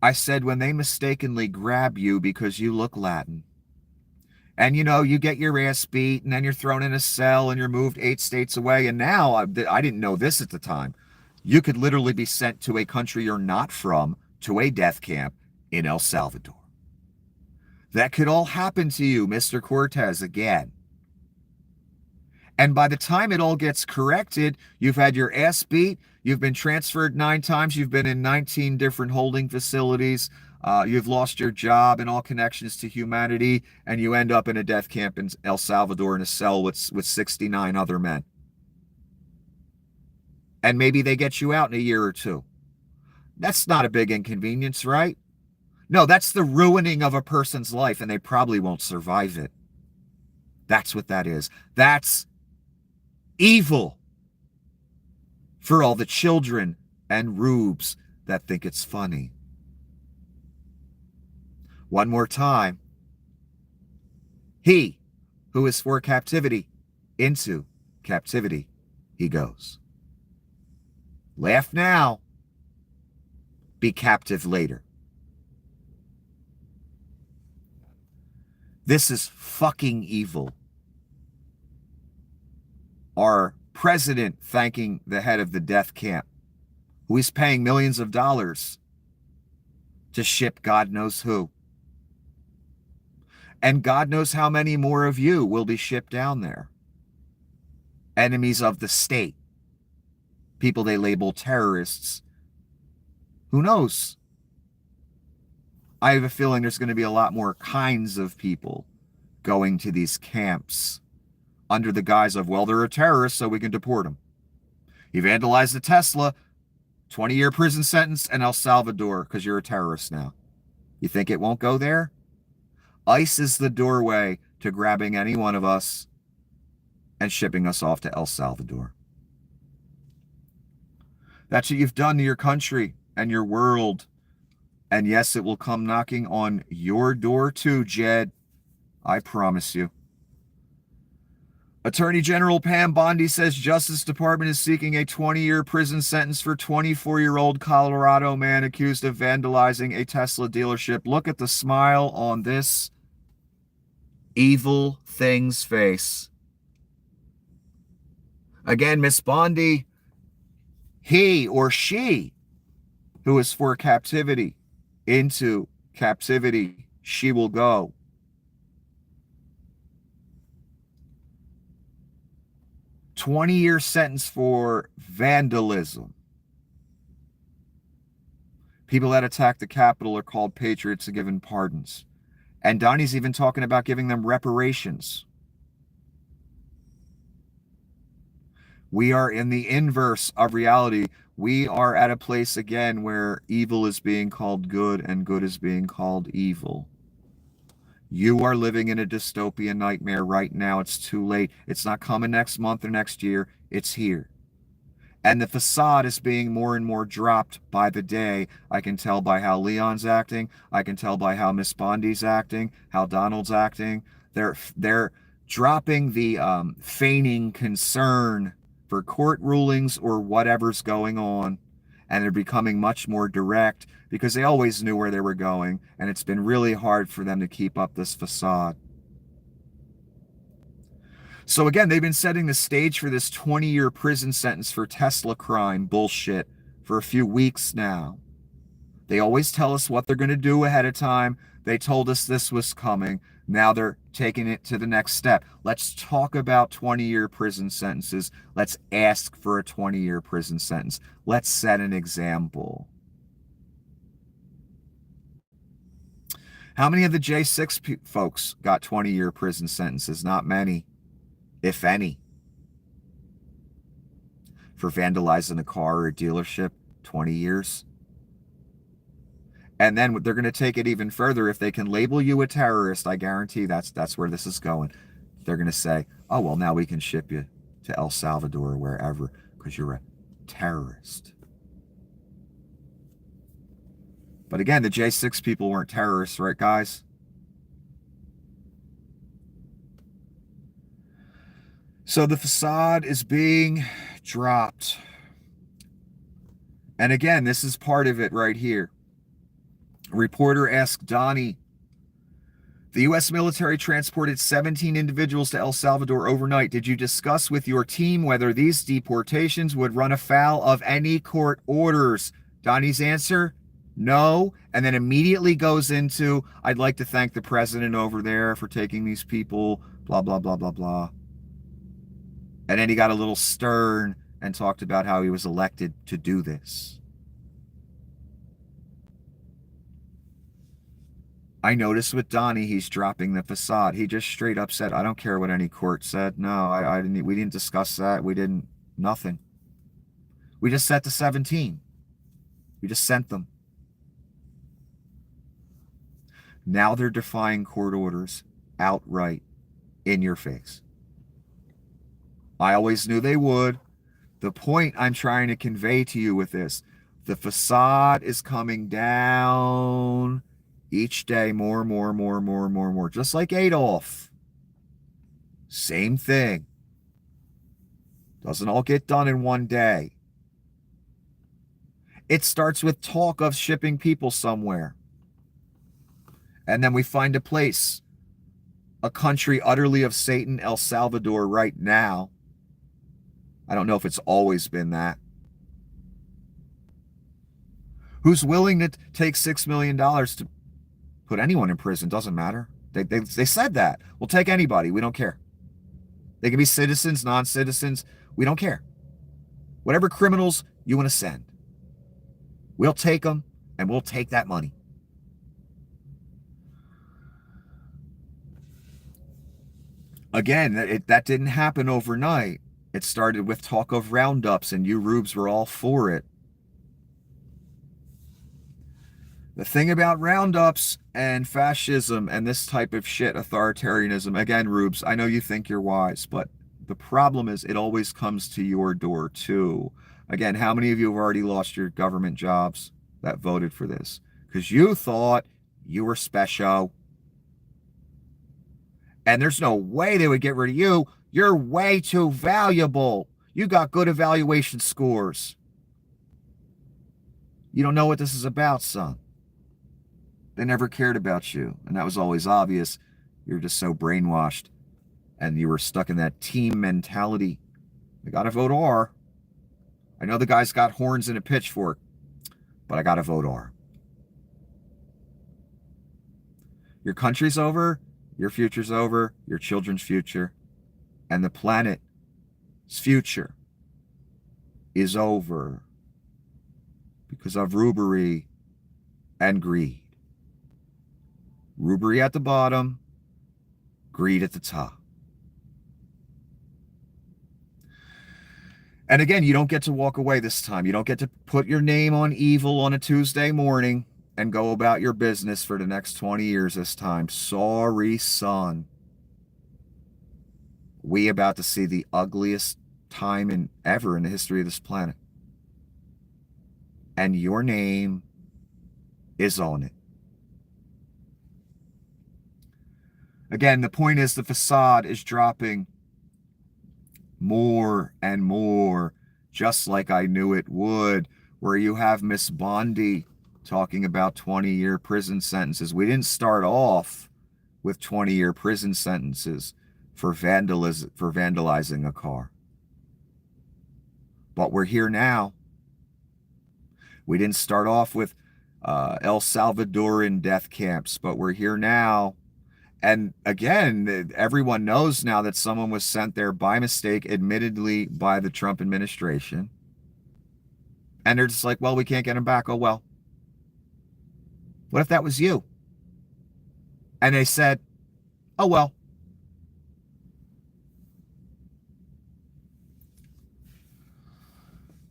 I said, when they mistakenly grab you because you look Latin, and, you know, you get your ass beat, and then you're thrown in a cell, and you're moved 8 states away. And now, I didn't know this at the time, you could literally be sent to a country you're not from, to a death camp in El Salvador. That could all happen to you, Mr. Cortez, again. And by the time it all gets corrected, you've had your ass beat, you've been transferred 9 times, you've been in 19 different holding facilities, you've lost your job and all connections to humanity, and you end up in a death camp in El Salvador in a cell with 69 other men. And maybe they get you out in a year or 2. That's not a big inconvenience, right? No, that's the ruining of a person's life, and they probably won't survive it. That's what that is. That's evil for all the children and rubes that think it's funny. One more time. He who is for captivity, into captivity he goes. Laugh now, be captive later. This is fucking evil. Our president thanking the head of the death camp, who is paying millions of dollars to ship God knows who. And God knows how many more of you will be shipped down there. Enemies of the state. People they label terrorists. Who knows? I have a feeling there's going to be a lot more kinds of people going to these camps under the guise of, well, they're a terrorist, so we can deport them. You vandalized the Tesla, 20-year prison sentence, and El Salvador because you're a terrorist now. You think it won't go there? ICE is the doorway to grabbing any one of us and shipping us off to El Salvador. That's what you've done to your country and your world. And yes, it will come knocking on your door too, Jed. I promise you. Attorney General Pam Bondi says Justice Department is seeking a 20-year prison sentence for 24-year-old Colorado man accused of vandalizing a Tesla dealership. Look at the smile on this evil thing's face. Again, Miss Bondi, he or she who is for captivity, into captivity she will go. "20-year sentence for vandalism. People that attack the Capitol are called patriots and given pardons." And Donnie's even talking about giving them reparations. We are in the inverse of reality. We are at a place again where evil is being called good and good is being called evil. You are living in a dystopian nightmare right now. It's too late. It's not coming next month or next year. It's here. And the facade is being more and more dropped by the day. I can tell by how Leon's acting. I can tell by how Miss Bondi's acting, how Donald's acting. They're dropping the feigning concern for court rulings or whatever's going on. And they're becoming much more direct because they always knew where they were going. And it's been really hard for them to keep up this facade. So again, they've been setting the stage for this 20-year prison sentence for Tesla crime bullshit for a few weeks now. They always tell us what they're going to do ahead of time. They told us this was coming. Now they're taking it to the next step. Let's talk about 20-year prison sentences. Let's ask for a 20-year prison sentence. Let's set an example. How many of the J6 folks got 20-year prison sentences? Not many, if any. For vandalizing a car or a dealership, 20 years. And then they're going to take it even further. If they can label you a terrorist, I guarantee that's where this is going. They're going to say, oh, well, now we can ship you to El Salvador or wherever because you're a terrorist. But again, the J6 people weren't terrorists, right, guys? So the facade is being dropped. And again, this is part of it right here. A reporter asked Donnie, the U.S. military transported 17 individuals to El Salvador overnight. Did you discuss with your team whether these deportations would run afoul of any court orders? Donnie's answer, no. And then immediately goes into, I'd like to thank the president over there for taking these people, blah, blah, blah, blah, blah. And then he got a little stern and talked about how he was elected to do this. I noticed with Donnie, he's dropping the facade. He just straight up said, I don't care what any court said. No, I didn't. We didn't discuss that. We didn't. Nothing. We just set the 17. We just sent them. Now they're defying court orders outright in your face. I always knew they would. The point I'm trying to convey to you with this, the facade is coming down each day, more. Just like Adolf. Same thing. Doesn't all get done in one day. It starts with talk of shipping people somewhere. And then we find a place, a country utterly of Satan, El Salvador right now. I don't know if it's always been that. Who's willing to take $6 million to put anyone in prison? Doesn't matter. They said that. We'll take anybody. We don't care. They can be citizens, non-citizens. We don't care. Whatever criminals you want to send. We'll take them and we'll take that money. Again, that didn't happen overnight. It started with talk of roundups and you rubes were all for it. The thing about roundups and fascism and this type of shit, authoritarianism, again, rubes, I know you think you're wise, but the problem is it always comes to your door too. Again, how many of you have already lost your government jobs that voted for this? Because you thought you were special. And there's no way they would get rid of you. You're way too valuable. You got good evaluation scores. You don't know what this is about, son. They never cared about you. And that was always obvious. You're just so brainwashed. And you were stuck in that team mentality. I got to vote R. I know the guy's got horns and a pitchfork, but I got to vote R. Your country's over. Your future's over. Your children's future. And the planet's future is over because of rubery and greed. Rubery at the bottom, greed at the top. And again, you don't get to walk away this time. You don't get to put your name on evil on a Tuesday morning and go about your business for the next 20 years this time. Sorry, son. We about to see the ugliest time ever in the history of this planet. And your name is on it. Again, the point is the facade is dropping more and more, just like I knew it would, where you have Miss Bondi talking about 20-year prison sentences. We didn't start off with 20-year prison sentences for vandalizing a car. But we're here now. We didn't start off with El Salvadoran death camps, but we're here now. And again, everyone knows now that someone was sent there by mistake, admittedly by the Trump administration. And they're just like, well, we can't get him back. Oh, well. What if that was you? And they said, oh, well.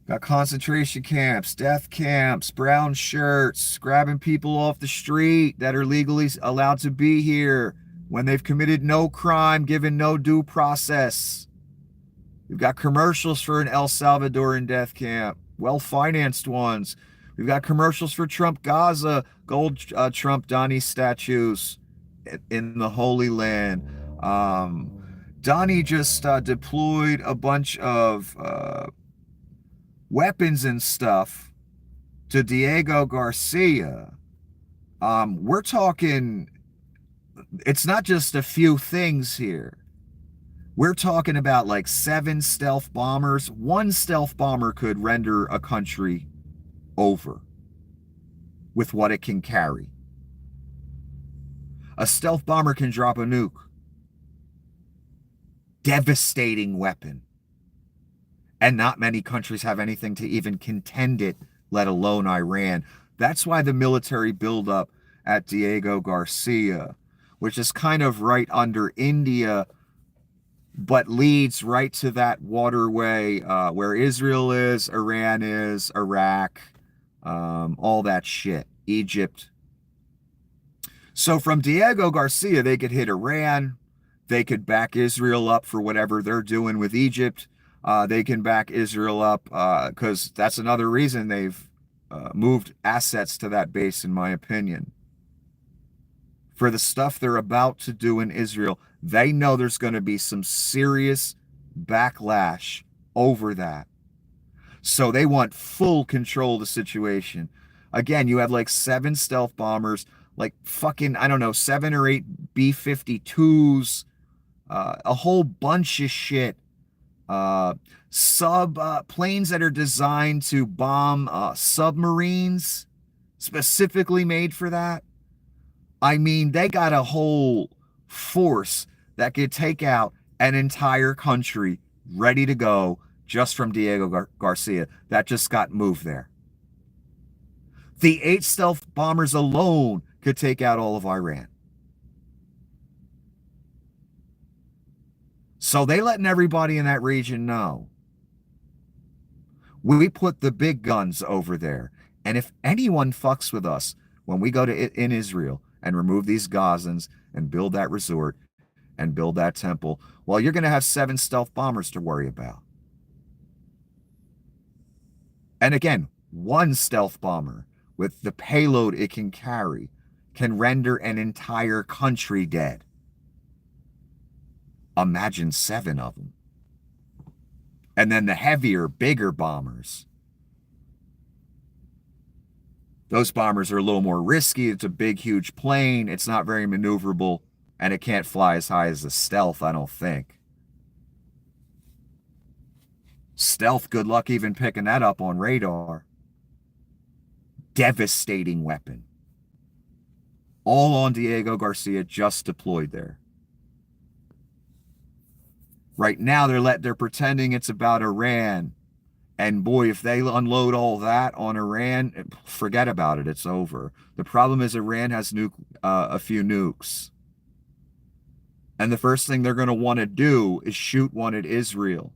Got concentration camps, death camps, brown shirts, grabbing people off the street that are legally allowed to be here when they've committed no crime, given no due process. We've got commercials for an El Salvadoran death camp, well-financed ones. We've got commercials for Trump Gaza, gold Trump Donnie statues in the Holy Land. Donnie just deployed a bunch of weapons and stuff to Diego Garcia. We're talking, it's not just a few things here. We're talking about like 7 stealth bombers. 1 stealth bomber could render a country over with what it can carry. A stealth bomber can drop a nuke. Devastating weapon. And not many countries have anything to even contend it, let alone Iran. That's why the military buildup at Diego Garcia, which is kind of right under India, but leads right to that waterway where Israel is, Iran is, Iraq, all that shit, Egypt. So from Diego Garcia, they could hit Iran. They could back Israel up for whatever they're doing with Egypt. They can back Israel up because that's another reason they've moved assets to that base, in my opinion. For the stuff they're about to do in Israel, they know there's going to be some serious backlash over that. So they want full control of the situation. Again, you have like 7 stealth bombers, like fucking, I don't know, 7 or 8 B-52s, a whole bunch of shit. Planes that are designed to bomb submarines, specifically made for that. I mean, they got a whole force that could take out an entire country ready to go just from Diego Garcia that just got moved there. The 8 stealth bombers alone could take out all of Iran. So they letting everybody in that region know. We put the big guns over there. And if anyone fucks with us when we go to in Israel and remove these Gazans and build that resort and build that temple, well, you're going to have 7 stealth bombers to worry about. And again, 1 stealth bomber with the payload it can carry can render an entire country dead. Imagine 7 of them. And then the heavier, bigger bombers. Those bombers are a little more risky. It's a big, huge plane. It's not very maneuverable, and it can't fly as high as the stealth, I don't think. Stealth, good luck even picking that up on radar. Devastating weapon. All on Diego Garcia, just deployed there. Right now, they're pretending it's about Iran. And boy, if they unload all that on Iran, forget about it. It's over. The problem is Iran has a few nukes. And the first thing they're going to want to do is shoot one at Israel.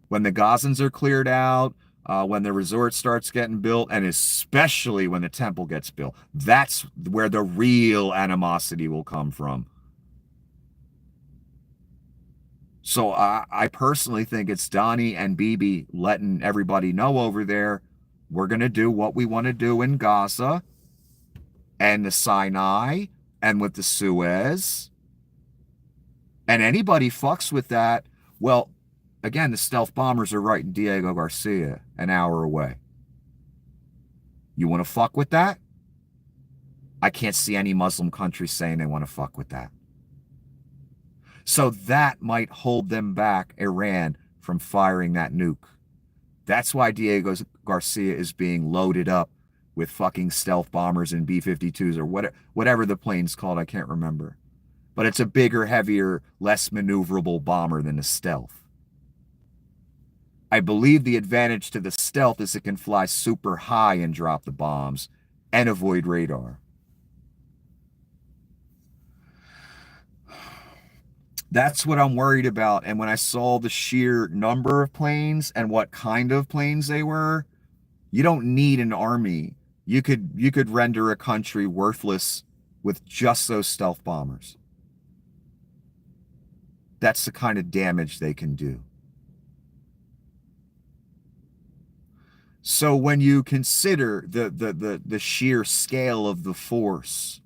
When the Gazans are cleared out, when the resort starts getting built, and especially when the temple gets built, that's where the real animosity will come from. So I personally think it's Donnie and Bibi letting everybody know over there, we're going to do what we want to do in Gaza and the Sinai and with the Suez. And anybody fucks with that, well, again, the stealth bombers are right in Diego Garcia, an hour away. You want to fuck with that? I can't see any Muslim country saying they want to fuck with that. So that might hold them back, Iran, from firing that nuke. That's why Diego Garcia is being loaded up with fucking stealth bombers and B-52s or whatever the plane's called. I can't remember. But it's a bigger, heavier, less maneuverable bomber than a stealth. I believe the advantage to the stealth is it can fly super high and drop the bombs and avoid radar. That's what I'm worried about. And when I saw the sheer number of planes and what kind of planes they were, you don't need an army. You could render a country worthless with just those stealth bombers. That's the kind of damage they can do. So when you consider the sheer scale of the force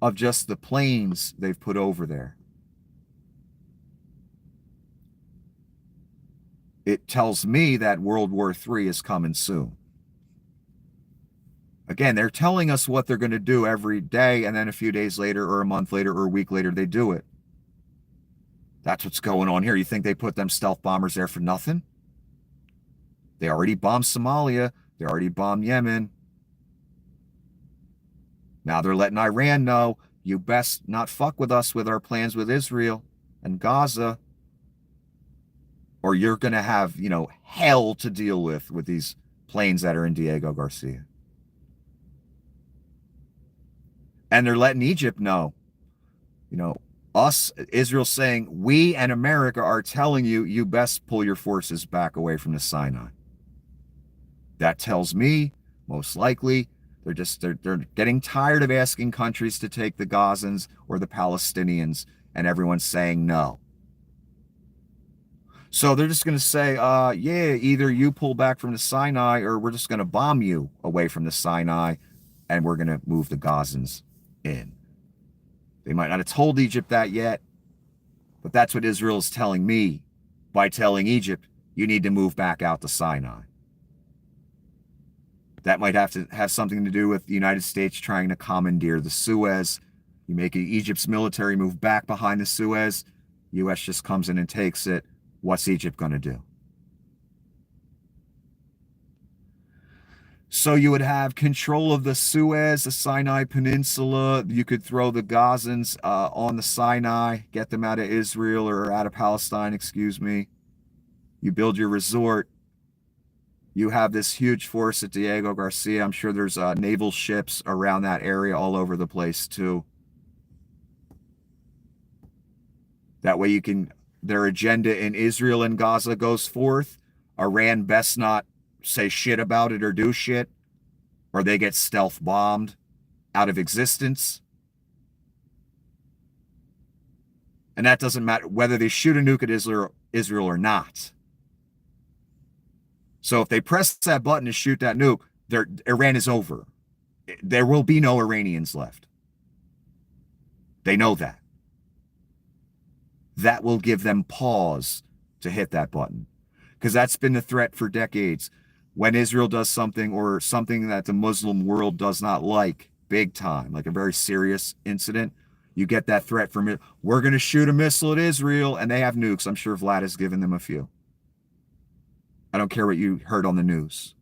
of just the planes they've put over there, it tells me that World War III is coming soon. Again, they're telling us what they're going to do every day, and then a few days later or a month later or a week later, they do it. That's what's going on here. You think they put them stealth bombers there for nothing? They already bombed Somalia. They already bombed Yemen. Now they're letting Iran know, you best not fuck with us with our plans with Israel and Gaza, or you're going to have, hell to deal with these planes that are in Diego Garcia. And they're letting Egypt know, Israel saying, we and America are telling you, you best pull your forces back away from the Sinai. That tells me, most likely, they're getting tired of asking countries to take the Gazans or the Palestinians, and everyone's saying no. So they're just going to say, either you pull back from the Sinai or we're just going to bomb you away from the Sinai and we're going to move the Gazans in. They might not have told Egypt that yet, but that's what Israel is telling me by telling Egypt, you need to move back out to Sinai. That might have to have something to do with the United States trying to commandeer the Suez. You make Egypt's military move back behind the Suez. U.S. just comes in and takes it. What's Egypt going to do? So you would have control of the Suez, the Sinai Peninsula. You could throw the Gazans on the Sinai, get them out of Israel or out of Palestine, excuse me. You build your resort. You have this huge force at Diego Garcia. I'm sure there's naval ships around that area all over the place too. That way their agenda in Israel and Gaza goes forth. Iran best not say shit about it or do shit, or they get stealth bombed out of existence. And that doesn't matter whether they shoot a nuke at Israel or not. So if they press that button to shoot that nuke, Iran is over. There will be no Iranians left. They know that. that will give them pause to hit that button. Because that's been the threat for decades. When Israel does something, or something that the Muslim world does not like, big time, like a very serious incident, you get that threat from it. We're going to shoot a missile at Israel, and they have nukes. I'm sure Vlad has given them a few. I don't care what you heard on the news.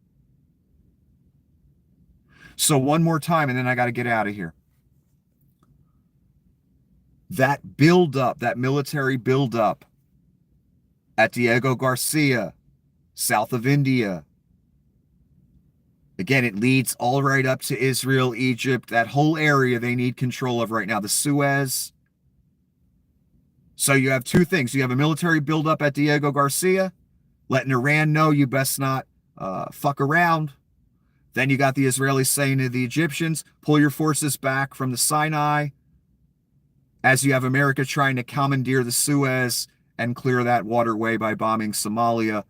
So one more time, and then I got to get out of here. That buildup, that military buildup at Diego Garcia, south of India. Again, it leads all right up to Israel, Egypt, that whole area they need control of right now, the Suez. So you have two things. You have a military buildup at Diego Garcia, letting Iran know you best not fuck around. Then you got the Israelis saying to the Egyptians, pull your forces back from the Sinai, as you have America trying to commandeer the Suez and clear that waterway by bombing Somalia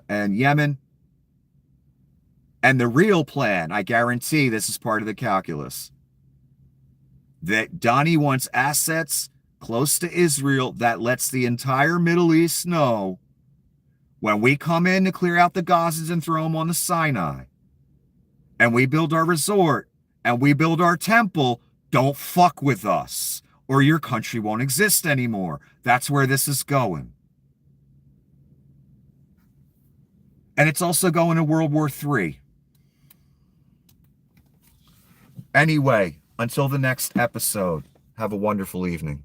and Yemen. And the real plan, I guarantee this is part of the calculus, that Donnie wants assets close to Israel that lets the entire Middle East know when we come in to clear out the Gazans and throw them on the Sinai, and we build our resort, and we build our temple, don't fuck with us, or your country won't exist anymore. That's where this is going. And it's also going to World War III. Anyway, until the next episode, have a wonderful evening.